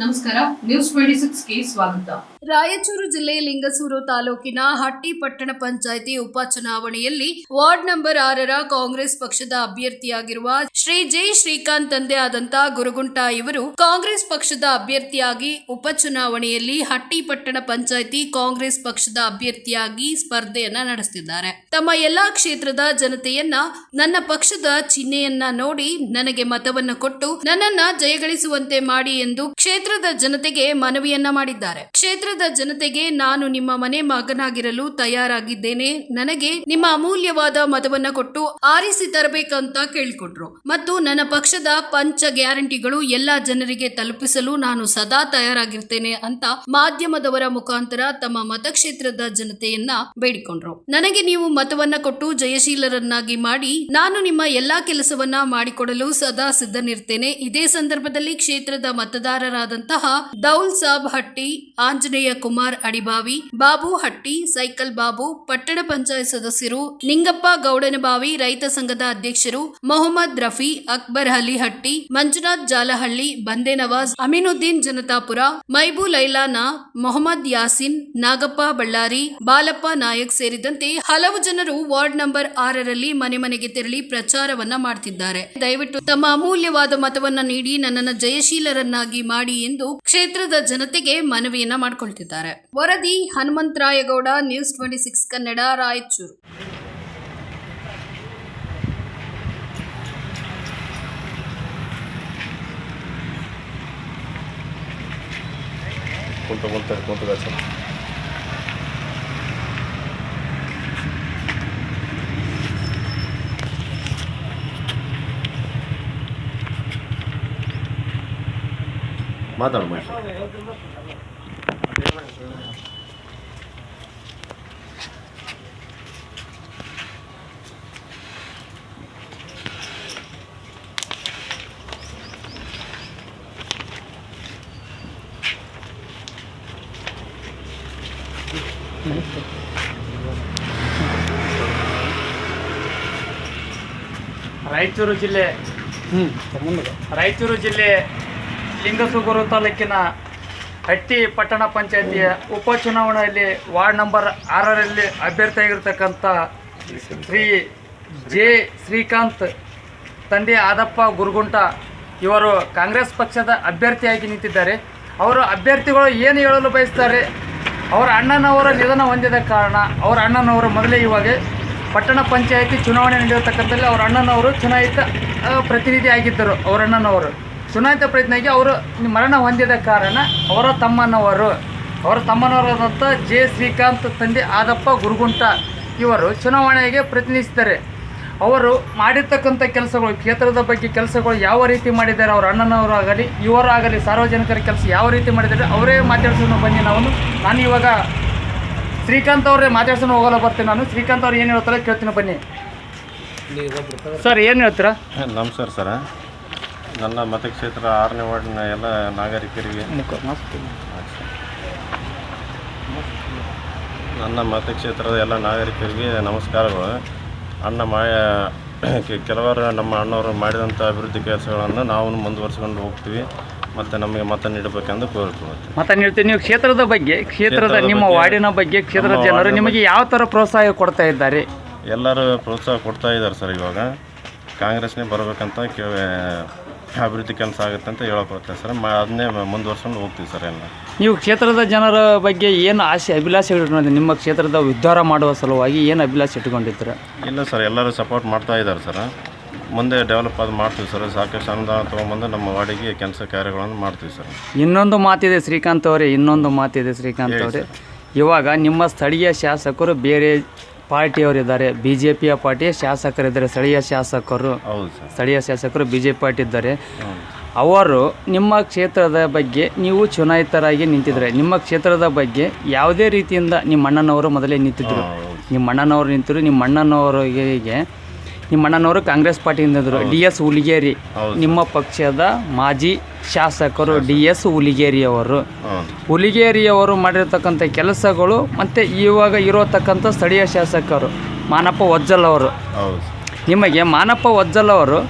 ನಮಸ್ಕಾರ, ನ್ಯೂಸ್ 26ಗೆ ಸ್ವಾಗತ. ರಾಯಚೂರು ಜಿಲ್ಲೆ ಲಿಂಗಸೂರು ತಾಲೂಕಿನ ಹಟ್ಟಿ ಪಟ್ಟಣ ಪಂಚಾಯಿತಿ ಉಪಚುನಾವಣೆಯಲ್ಲಿ ವಾರ್ಡ್ ನಂಬರ್ 6ರ ಕಾಂಗ್ರೆಸ್ ಪಕ್ಷದ ಅಭ್ಯರ್ಥಿಯಾಗಿರುವ ಶ್ರೀ ಜೆ ಶ್ರೀಕಾಂತ್ ತಂದೆ ಆದಂತ ಗುರುಗುಂಟ ಇವರು ಕಾಂಗ್ರೆಸ್ ಪಕ್ಷದ ಅಭ್ಯರ್ಥಿಯಾಗಿ ಉಪಚುನಾವಣೆಯಲ್ಲಿ ಹಟ್ಟಿ ಪಟ್ಟಣ ಪಂಚಾಯಿತಿ ಕಾಂಗ್ರೆಸ್ ಪಕ್ಷದ ಅಭ್ಯರ್ಥಿಯಾಗಿ ಸ್ಪರ್ಧೆಯನ್ನ ನಡೆಸುತ್ತಿದ್ದಾರೆ. ತಮ್ಮ ಎಲ್ಲಾ ಕ್ಷೇತ್ರದ ಜನತೆಯನ್ನ ನನ್ನ ಪಕ್ಷದ ಚಿಹ್ನೆಯನ್ನ ನೋಡಿ ನನಗೆ ಮತವನ್ನ ಕೊಟ್ಟು ನನ್ನನ್ನ ಜಯಗಳಿಸುವಂತೆ ಮಾಡಿ ಎಂದು ಕ್ಷೇತ್ರದ ಜನತೆಗೆ ಮನವಿಯನ್ನ ಮಾಡಿದ್ದಾರೆ. ಕ್ಷೇತ್ರದ ಜನತೆಗೆ ನಾನು ನಿಮ್ಮ ಮನೆ ಮಗನಾಗಿರಲು ತಯಾರಾಗಿದ್ದೇನೆ, ನನಗೆ ನಿಮ್ಮ ಅಮೂಲ್ಯವಾದ ಮತವನ್ನ ಕೊಟ್ಟು ಆರಿಸಿ ತರಬೇಕಂತ ಕೇಳಿಕೊಟ್ರು ಮತ್ತು ನನ್ನ ಪಕ್ಷದ ಪಂಚ ಗ್ಯಾರಂಟಿಗಳು ಎಲ್ಲಾ ಜನರಿಗೆ ತಲುಪಿಸಲು ನಾನು ಸದಾ ತಯಾರಾಗಿರ್ತೇನೆ ಅಂತ ಮಾಧ್ಯಮದವರ ಮುಖಾಂತರ ತಮ್ಮ ಮತಕ್ಷೇತ್ರದ ಜನತೆಯನ್ನ ಬೇಡಿಕೊಂಡ್ರು. ನನಗೆ ನೀವು ಮತವನ್ನ ಕೊಟ್ಟು ಜಯಶೀಲರನ್ನಾಗಿ ಮಾಡಿ ನಾನು ನಿಮ್ಮ ಎಲ್ಲಾ ಕೆಲಸವನ್ನ ಮಾಡಿಕೊಡಲು ಸದಾ ಸಿದ್ಧನಿರ್ತೇನೆ. ಇದೇ ಸಂದರ್ಭದಲ್ಲಿ ಕ್ಷೇತ್ರದ ಮತದಾರರಾದಂತಹ ದೌಲ್ ಸಾಬ್ ಹಟ್ಟಿ, ಆಂಜನೇಯ ಕುಮಾರ್ ಅಡಿಬಾವಿ, ಬಾಬು ಹಟ್ಟಿ, ಸೈಕಲ್ ಬಾಬು, ಪಟ್ಟಣ ಪಂಚಾಯತ್ ಸದಸ್ಯರು, ನಿಂಗಪ್ಪ ಗೌಡನಬಾವಿ, ರೈತ ಸಂಘದ ಅಧ್ಯಕ್ಷರು ಮೊಹಮ್ಮದ್ ರಫಿ, ಅಕ್ಬರ್ ಅಲಿ ಹಟ್ಟಿ, ಮಂಜುನಾಥ್ ಜಾಲಹಳ್ಳಿ, ಬಂದೆ ನವಾಜ್, ಅಮೀನುದ್ದೀನ್ ಜನತಾಪುರ, ಮೈಬು ಲೈಲಾನಾ, ಮೊಹಮ್ಮದ್ ಯಾಸಿನ್, ನಾಗಪ್ಪ ಬಳ್ಳಾರಿ, ಬಾಲಪ್ಪ ನಾಯಕ್ ಸೇರಿದಂತೆ ಹಲವು ಜನರು ವಾರ್ಡ್ ನಂಬರ್ 6ರಲ್ಲಿ ಮನೆ ಮನೆಗೆ ತೆರಳಿ ಪ್ರಚಾರವನ್ನ ಮಾಡ್ತಿದ್ದಾರೆ. ದಯವಿಟ್ಟು ತಮ್ಮ ಅಮೂಲ್ಯವಾದ ಮತವನ್ನ ನೀಡಿ ನನ್ನನ್ನು ಜಯಶೀಲರನ್ನಾಗಿ ಮಾಡಿ ಎಂದು ಕ್ಷೇತ್ರದ ಜನತೆಗೆ ಮನವಿಯನ್ನ ಮಾಡಿಕೊಳ್ತಿದ್ದಾರೆ. ವರದಿ ಹನುಮಂತರಾಯಗೌಡ, ನ್ಯೂಸ್ 26 ಕನ್ನಡ, ರಾಯಚೂರು. ಮಾತಾಡು ರಾಯಚೂರು ಜಿಲ್ಲೆ ಲಿಂಗಸೂರು ತಾಲೂಕಿನ ಹಟ್ಟಿ ಪಟ್ಟಣ ಪಂಚಾಯತಿಯ ಉಪಚುನಾವಣೆಯಲ್ಲಿ ವಾರ್ಡ್ ನಂಬರ್ 6ರಲ್ಲಿ ಅಭ್ಯರ್ಥಿಯಾಗಿರ್ತಕ್ಕಂಥ ಶ್ರೀ ಜೆ ಶ್ರೀಕಾಂತ್ ತಂದೆ ಆದಪ್ಪ ಗುರುಗುಂಟ ಇವರು ಕಾಂಗ್ರೆಸ್ ಪಕ್ಷದ ಅಭ್ಯರ್ಥಿಯಾಗಿ ನಿಂತಿದ್ದಾರೆ. ಅವರು ಅಭ್ಯರ್ಥಿಗಳು ಏನು ಹೇಳಲು ಬಯಸ್ತಾರೆ, ಅವರ ಅಣ್ಣನವರ ನಿಧನ ಹೊಂದಿದ ಕಾರಣ ಅವರ ಅಣ್ಣನವರು ಮೊದಲೇ ಇವಾಗ ಪಟ್ಟಣ ಪಂಚಾಯತಿ ಚುನಾವಣೆ ನಡೆಯತಕ್ಕಂಥಲ್ಲಿ ಅವರ ಅಣ್ಣನವರು ಚುನಾಯಿತ ಪ್ರತಿನಿಧಿ ಆಗಿದ್ದರು. ಅವರ ಅಣ್ಣನವರು ಚುನಾಯಿತ ಪ್ರತಿನಿಧಿಯಾಗಿ ಅವರು ಮರಣ ಹೊಂದಿದ ಕಾರಣ ಅವರ ತಮ್ಮನವರಾದಂಥ ಜೆ ಶ್ರೀಕಾಂತ್ ತಂದೆ ಆದಪ್ಪ ಗುರುಗುಂಟ ಇವರು ಚುನಾವಣೆಗೆ ಪ್ರತಿನಿಧಿಸಿದ್ದಾರೆ. ಅವರು ಮಾಡಿರ್ತಕ್ಕಂಥ ಕೆಲಸಗಳು, ಕ್ಷೇತ್ರದ ಬಗ್ಗೆ ಕೆಲಸಗಳು ಯಾವ ರೀತಿ ಮಾಡಿದ್ದಾರೆ, ಅವರ ಅಣ್ಣನವರು ಆಗಲಿ ಇವರಾಗಲಿ ಸಾರ್ವಜನಿಕರ ಕೆಲಸ ಯಾವ ರೀತಿ ಮಾಡಿದ್ದಾರೆ ಅವರೇ ಮಾತಾಡ್ಸೋಣ ಬನ್ನಿ. ನಾನು ಇವಾಗ ಶ್ರೀಕಾಂತ್ ಅವರೇ ಮಾತಾಡ್ಸೋಣ ಹೋಗಲ್ಲ ಬರ್ತೀನಿ. ನಾನು ಶ್ರೀಕಾಂತ್ ಅವ್ರು ಏನು ಹೇಳ್ತಾರೆ ಕೇಳ್ತೀನಿ ಬನ್ನಿ. ಸರ್ ಏನು ಹೇಳ್ತೀರಾ? ನಮಸ್ಕಾರ ಸರ. ನನ್ನ ಮತಕ್ಷೇತ್ರ 6ನೇ ವಾರ್ಡಿನ ಎಲ್ಲ ನಾಗರಿಕರಿಗೆ ನಮಸ್ಕಾರಗಳು. ಕೆಲವರು ನಮ್ಮ ಅಣ್ಣವರು ಮಾಡಿದಂಥ ಅಭಿವೃದ್ಧಿ ಕೆಲಸಗಳನ್ನು ನಾವು ಮುಂದುವರಿಸ್ಕೊಂಡು ಹೋಗ್ತೀವಿ ಮತ್ತು ನಮಗೆ ಮತ ನೀಡಬೇಕೆಂದು ಕೋರಿಕೊಳ್ಳುತ್ತೆ. ಮತ ನೀಡ್ತೀವಿ. ನೀವು ಕ್ಷೇತ್ರದ ನಿಮ್ಮ ವಾರ್ಡಿನ ಬಗ್ಗೆ ಕ್ಷೇತ್ರದ ಜನರು ನಿಮಗೆ ಯಾವ ಥರ ಪ್ರೋತ್ಸಾಹ ಕೊಡ್ತಾ ಇದ್ದಾರೆ? ಎಲ್ಲರೂ ಪ್ರೋತ್ಸಾಹ ಕೊಡ್ತಾ ಇದ್ದಾರೆ ಸರ್. ಇವಾಗ ಕಾಂಗ್ರೆಸ್ನೇ ಬರಬೇಕಂತ ಅಭಿವೃದ್ಧಿ ಕೆಲಸ ಆಗುತ್ತೆ ಅಂತ ಹೇಳಕೊಡ್ತೇವೆ ಸರ್. ಅದನ್ನೇ ಮುಂದುವರ್ಸ್ಕೊಂಡು ಹೋಗ್ತೀವಿ ಸರ್. ಎಲ್ಲ ನೀವು ಕ್ಷೇತ್ರದ ಜನರ ಬಗ್ಗೆ ಏನು ಅಭಿಲಾಷೆ ಇಟ್ಕೊಂಡಿದ್ದೀರಿ? ನಿಮ್ಮ ಕ್ಷೇತ್ರದ ಉದ್ಧಾರ ಮಾಡುವ ಸಲುವಾಗಿ ಏನು ಅಭಿಲಾಷೆ ಇಟ್ಕೊಂಡಿದ್ದೀರ? ಇಲ್ಲ ಸರ್, ಎಲ್ಲರೂ ಸಪೋರ್ಟ್ ಮಾಡ್ತಾ ಇದ್ದಾರೆ ಸರ್. ಮುಂದೆ ಡೆವಲಪ್ ಅದು ಮಾಡ್ತೀವಿ ಸರ್. ಸಾಕಷ್ಟು ಅನುದಾನ ತೊಗೊಂಬಂದು ನಮ್ಮ ವಾರ್ಡಿಗೆ ಕೆಲಸ ಕಾರ್ಯಗಳನ್ನು ಮಾಡ್ತೀವಿ ಸರ್. ಇನ್ನೊಂದು ಮಾತಿದೆ ಶ್ರೀಕಾಂತ್ ಅವರೇ, ಇವಾಗ ನಿಮ್ಮ ಸ್ಥಳೀಯ ಶಾಸಕರು ಬೇರೆ ಪಾರ್ಟಿಯವರಿದ್ದಾರೆ, BJPಯ ಪಾರ್ಟಿಯ ಶಾಸಕರಿದ್ದಾರೆ. ಸ್ಥಳೀಯ ಶಾಸಕರು BJP ಪಾರ್ಟಿ ಇದ್ದಾರೆ. ಅವರು ನಿಮ್ಮ ಕ್ಷೇತ್ರದ ಬಗ್ಗೆ ನೀವು ಚುನಾಯಿತರಾಗಿ ನಿಂತಿದ್ದಾರೆ. ನಿಮ್ಮ ಕ್ಷೇತ್ರದ ಬಗ್ಗೆ ಯಾವುದೇ ರೀತಿಯಿಂದ ನಿಮ್ಮ ಅಣ್ಣನವರು ಮೊದಲೇ ನಿಂತಿದ್ದರು. ನಿಮ್ಮ ಅಣ್ಣನವರು ಕಾಂಗ್ರೆಸ್ ಪಾರ್ಟಿಯಿಂದ ಇದ್ದರು. DS ಹುಲಿಗೇರಿ ನಿಮ್ಮ ಪಕ್ಷದ ಮಾಜಿ ಶಾಸಕರು DS ಹುಲಿಗೇರಿಯವರು ಮಾಡಿರ್ತಕ್ಕಂಥ ಕೆಲಸಗಳು ಮತ್ತು ಇವಾಗ ಇರತಕ್ಕಂಥ ಸ್ಥಳೀಯ ಶಾಸಕರು ಮಾನಪ್ಪ ವಜ್ಜಲ್ ಅವರು, ನಿಮಗೆ ಮಾನಪ್ಪ ವಜ್ಜಲ್ ಅವರು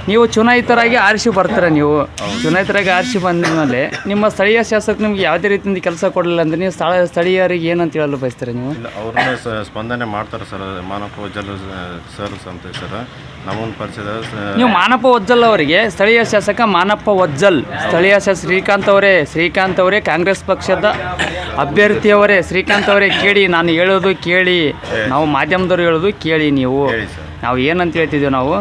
ನೀವು ಚುನಾಯಿತರಾಗಿ ಆರಿಸಿ ಬರ್ತೀರ. ನೀವು ಚುನಾಯಿತರಾಗಿ ಆರಿಸಿ ಬಂದ ಮೇಲೆ ನಿಮ್ಮ ಸ್ಥಳೀಯ ಶಾಸಕ ನಿಮ್ಗೆ ಯಾವುದೇ ರೀತಿಯಿಂದ ಕೆಲಸ ಕೊಡಲಿಲ್ಲ ಅಂದರೆ ನೀವು ಸ್ಥಳೀಯರಿಗೆ ಏನಂತ ಹೇಳಲು ಬಯಸ್ತೀರ ನೀವು? ಇಲ್ಲ, ಅವ್ರನ್ನೇ ಸ್ಪಂದನೆ ಮಾಡ್ತಾರೆ ಸರ್. ಮಾನಪ್ಪ ಒಜ್ಜಲ್ ಸರ್ ಅಂತ ಸರ್ ನಮ್ಮನ್ನು ಪರಿಚಯದ ನೀವು ಮಾನಪ್ಪ ಒಜ್ಜಲ್ ಅವರಿಗೆ ಸ್ಥಳೀಯ ಶಾಸಕ ಮಾನಪ್ಪ ಒಜ್ಜಲ್, ಸ್ಥಳೀಯ ಶಾಸಕ ಶ್ರೀಕಾಂತ್ ಅವರೇ ಕಾಂಗ್ರೆಸ್ ಪಕ್ಷದ ಅಭ್ಯರ್ಥಿಯವರೇ, ಶ್ರೀಕಾಂತ್ ಅವರೇ ಕೇಳಿ, ನಾನು ಹೇಳೋದು ಕೇಳಿ, ನಾವು ಮಾಧ್ಯಮದವ್ರು ಹೇಳೋದು ಕೇಳಿ. ನೀವು ಹೇಳಿ ಸರ್. ನಾವು ಏನಂತ ಹೇಳ್ತಿದ್ದೀವಿ, ನಾವು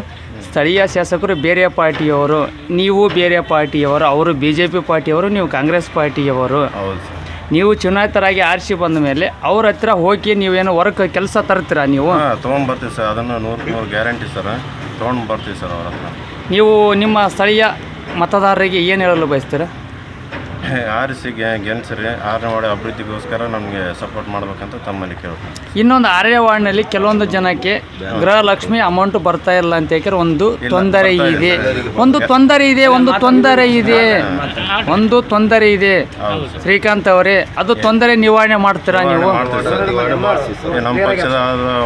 ಸ್ಥಳೀಯ ಶಾಸಕರು ಬೇರೆ ಪಾರ್ಟಿಯವರು, ನೀವು ಬೇರೆ ಪಾರ್ಟಿಯವರು, ಅವರು BJP ಪಾರ್ಟಿಯವರು, ನೀವು ಕಾಂಗ್ರೆಸ್ ಪಾರ್ಟಿಯವರು. ಹೌದು ಸರ್. ನೀವು ಚುನಾಯಿತರಾಗಿ ಆರಿಸಿ ಬಂದ ಮೇಲೆ ಅವ್ರ ಹತ್ರ ಹೋಗಿ ನೀವೇನು ವರ್ಕ್ ಕೆಲಸ ತರ್ತೀರಾ ನೀವು? ತೊಗೊಂಡ್ಬರ್ತೀವಿ ಸರ್, ಅದನ್ನು 100% ಗ್ಯಾರಂಟಿ ಸರ್. ತೊಗೊಂಡು ಬರ್ತೀವಿ ಸರ್ ಅವ್ರ ಹತ್ರ. ನೀವು ನಿಮ್ಮ ಸ್ಥಳೀಯ ಮತದಾರರಿಗೆ ಏನು ಹೇಳಲು ಬಯಸ್ತೀರಾ? ಆರಿಸಿ ಗೆಲ್ಸ್ರಿ, 6ನೇ ವಾರ್ಡ್ ಅಭಿವೃದ್ಧಿಗೋಸ್ಕರ ನಮಗೆ ಸಪೋರ್ಟ್ ಮಾಡ್ಬೇಕಂತ ತಮ್ಮಲ್ಲಿ ಕೇಳ್ತೀನಿ. ಇನ್ನೊಂದು 6ನೇ ವಾರ್ಡ್ನಲ್ಲಿ ಕೆಲವೊಂದು ಜನಕ್ಕೆ ಗೃಹಲಕ್ಷ್ಮಿ ಅಮೌಂಟ್ ಬರ್ತಾ ಇಲ್ಲ ಅಂತ ಯಾಕಂದ್ರೆ ಒಂದು ತೊಂದರೆ ಇದೆ. ಶ್ರೀಕಾಂತ್ ಅವರೇ, ಅದು ತೊಂದರೆ ನಿವಾರಣೆ ಮಾಡ್ತೀರಾ ನೀವು? ನಮ್ಮ ಪಕ್ಷದ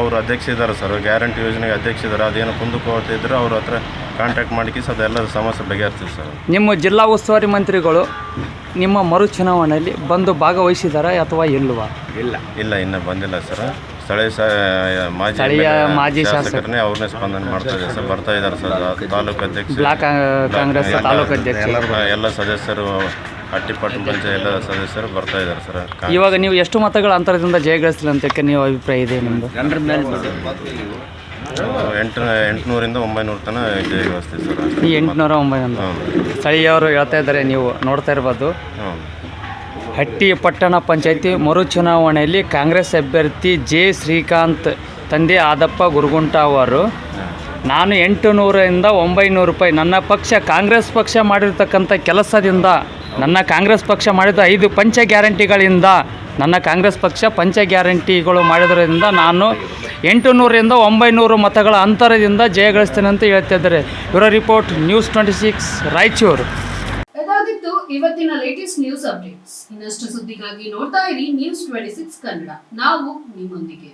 ಅವರು ಅಧ್ಯಕ್ಷ ಇದ್ದಾರೆ ಸರ್, ಗ್ಯಾರಂಟಿ ಯೋಜನೆಗೆ ಅಧ್ಯಕ್ಷ ಇದ್ದಾರೆ. ಅದೇನು ಕುಂದುಕೊರತೆ ಇದ್ರೆ ಅವ್ರ ಹತ್ರ ಕಾಂಟ್ಯಾಕ್ಟ್ ಮಾಡಿಕಿ ಅದೆಲ್ಲ ಸಮಸ್ಯೆ ಬಗೆಹರಿಸ್ತೀವಿ ಸರ್. ನಿಮ್ಮ ಜಿಲ್ಲಾ ಉಸ್ತುವಾರಿ ಮಂತ್ರಿಗಳು ನಿಮ್ಮ ಮರು ಚುನಾವಣೆಯಲ್ಲಿ ಬಂದು ಭಾಗವಹಿಸಿದಾರಾ ಅಥವಾ ಇಲ್ವಾ? ಇಲ್ಲ ಇನ್ನೂ ಬಂದಿಲ್ಲ ಸರ್. ಸ್ಥಳೀಯ ಮಾಜಿ ಶಾಸಕರನ್ನೇ ಅವ್ರನ್ನೇ ಸ್ಪಂದನೆ ಮಾಡ್ತಾ ಇದ್ದಾರೆ ಸರ್. ಬರ್ತಾ ಇದ್ದಾರೆ ಸರ್. ತಾಲೂಕು ಅಧ್ಯಕ್ಷ, ಬ್ಲಾಕ್ ಕಾಂಗ್ರೆಸ್ ತಾಲೂಕು ಅಧ್ಯಕ್ಷ, ಎಲ್ಲ ಸದಸ್ಯರು, ಹಟ್ಟಿಪಟ್ಟಣ ಪಂಚಾಯತ್ ಎಲ್ಲ ಸದಸ್ಯರು ಬರ್ತಾ ಇದ್ದಾರೆ ಸರ್. ಇವಾಗ ನೀವು ಎಷ್ಟು ಮತಗಳ ಅಂತರದಿಂದ ಜಯಗಳಿಸಲಿ ಅಂತ ನೀವು ಅಭಿಪ್ರಾಯ ಇದೆ ನಿಮ್ಮದು? 800ರಿಂದ 900 ತನಕ ಜಯಗಳಿಸ್ತೀವಿ ಸರ್. ಈ 800 900 ಸ್ಥಳೀಯವರು ಹೇಳ್ತಾ ಇದ್ದಾರೆ, ನೀವು ನೋಡ್ತಾ ಇರ್ಬೋದು. ಹಟ್ಟಿ ಪಟ್ಟಣ ಪಂಚಾಯತಿ ಮರು ಚುನಾವಣೆಯಲ್ಲಿ ಕಾಂಗ್ರೆಸ್ ಅಭ್ಯರ್ಥಿ ಜೆ ಶ್ರೀಕಾಂತ್ ತಂದೆ ಆದಪ್ಪ ಗುರುಗುಂಟ ಅವರು, ನಾನು 800ರಿಂದ 900 ರೂಪಾಯಿ ನನ್ನ ಪಕ್ಷ ಕಾಂಗ್ರೆಸ್ ಪಕ್ಷ ಮಾಡಿರ್ತಕ್ಕಂಥ ಕೆಲಸದಿಂದ, ನನ್ನ ಕಾಂಗ್ರೆಸ್ ಪಕ್ಷ ಮಾಡಿದ 5 ಪಂಚ ಗ್ಯಾರಂಟಿಗಳಿಂದ, ನನ್ನ ಕಾಂಗ್ರೆಸ್ ಪಕ್ಷ ಪಂಚ ಗ್ಯಾರಂಟಿಗಳು ಮಾಡಿದ್ರಿಂದ ನಾನು 800ರಿಂದ 900 ಮತಗಳ ಅಂತರದಿಂದ ಜಯಗಳಿಸ್ತೇನೆ ಅಂತ ಹೇಳ್ತಿದ್ದಾರೆ. Bureau report, news 26 Raichur. ಇದಾಗಿತ್ತು ಇವತ್ತಿನ ಲೇಟೆಸ್ಟ್ ನ್ಯೂಸ್ ಅಪ್ಡೇಟ್ಸ್. ಇನ್ನಷ್ಟು ಸುದ್ದಿಗಾಗಿ ನೋಡ್ತಾ ಇರಿ ನ್ಯೂಸ್ 26 ಕನ್ನಡ. ನಾವು ನಿಮ್ಮೊಂದಿಗೆ.